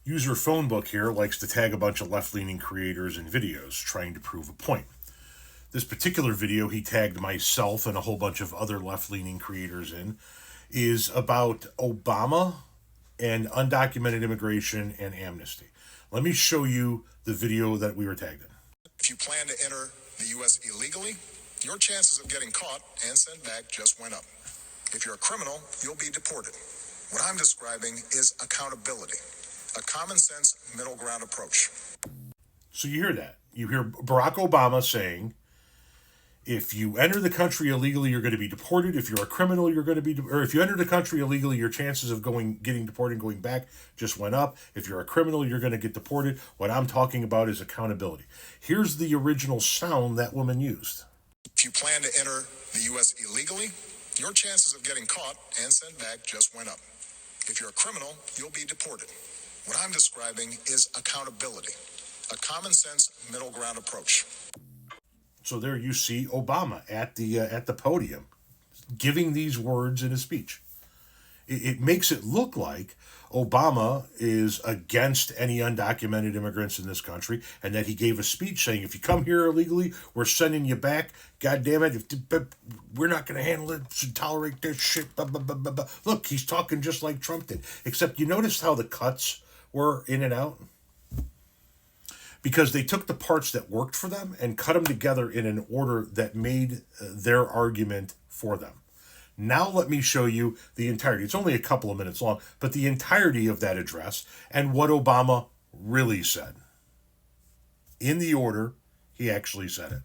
User Phonebook here likes to tag a bunch of left-leaning creators in videos trying to prove a point. This particular video he tagged myself and a whole bunch of other left-leaning creators in is about Obama and undocumented immigration and amnesty. Let me show you the video that we were tagged in. If you plan to enter the U.S. illegally, your chances of getting caught and sent back just went up. If you're a criminal, you'll be deported. What I'm describing is accountability, a common sense middle ground approach. So you hear that. You hear Barack Obama saying, if you enter the country illegally, you're going to be deported. If you're a criminal, you're going to be, or if you enter the country illegally, your chances of getting deported and going back just went up. If you're a criminal, you're going to get deported. What I'm talking about is accountability. Here's the original sound that woman used. If you plan to enter the U.S. illegally, your chances of getting caught and sent back just went up. If you're a criminal, you'll be deported. What I'm describing is accountability, a common sense middle ground approach. So there you see Obama at the podium giving these words in a speech. It makes it look like Obama is against any undocumented immigrants in this country, and that he gave a speech saying, if you come here illegally, we're sending you back. God damn it, we're not going to handle it, tolerate this shit. Blah, blah, blah, blah, blah. Look, he's talking just like Trump did, except you noticed how the cuts were in and out? Because they took the parts that worked for them and cut them together in an order that made their argument for them. Now let me show you the entirety. It's only a couple of minutes long, but the entirety of that address and what Obama really said. In the order he actually said it.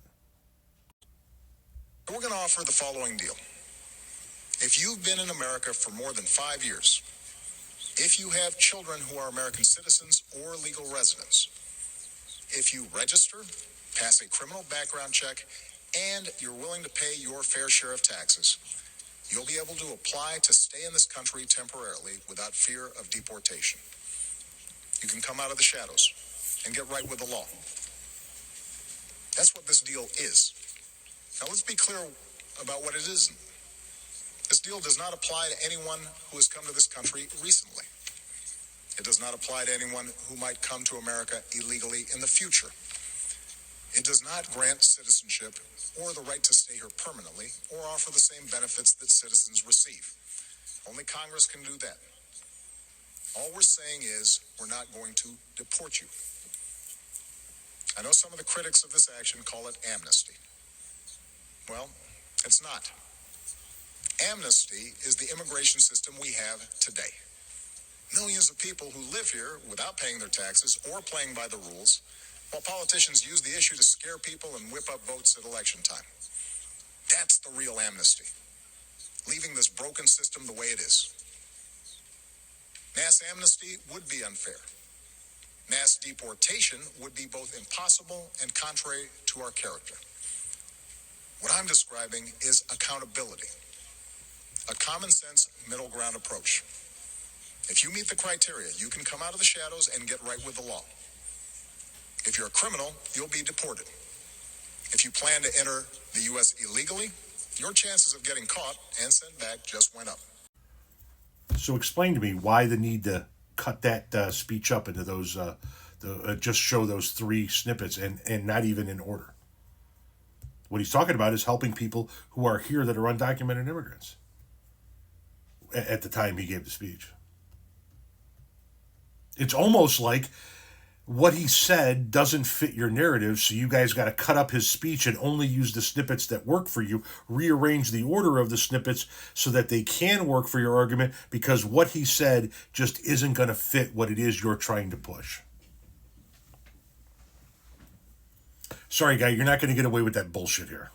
We're going to offer the following deal. If you've been in America for more than 5 years, if you have children who are American citizens or legal residents, if you register, pass a criminal background check, and you're willing to pay your fair share of taxes, you'll be able to apply to stay in this country temporarily without fear of deportation. You can come out of the shadows and get right with the law. That's what this deal is. Now let's be clear about what it isn't. This deal does not apply to anyone who has come to this country recently. It does not apply to anyone who might come to America illegally in the future. It does not grant citizenship or the right to stay here permanently or offer the same benefits that citizens receive. Only Congress can do that. All we're saying is we're not going to deport you. I know some of the critics of this action call it amnesty. Well, it's not. Amnesty is the immigration system we have today. Millions of people who live here without paying their taxes or playing by the rules, while politicians use the issue to scare people and whip up votes at election time. That's the real amnesty. Leaving this broken system the way it is. Mass amnesty would be unfair. Mass deportation would be both impossible and contrary to our character. What I'm describing is accountability, a common sense middle ground approach. If you meet the criteria, you can come out of the shadows and get right with the law. If you're a criminal, you'll be deported. If you plan to enter the U.S. illegally, your chances of getting caught and sent back just went up. So explain to me why the need to cut that speech up into those, just show those 3 snippets and not even in order. What he's talking about is helping people who are here that are undocumented immigrants at the time he gave the speech. It's almost like what he said doesn't fit your narrative, so you guys got to cut up his speech and only use the snippets that work for you, rearrange the order of the snippets so that they can work for your argument, because what he said just isn't going to fit what it is you're trying to push. Sorry, guy, you're not going to get away with that bullshit here.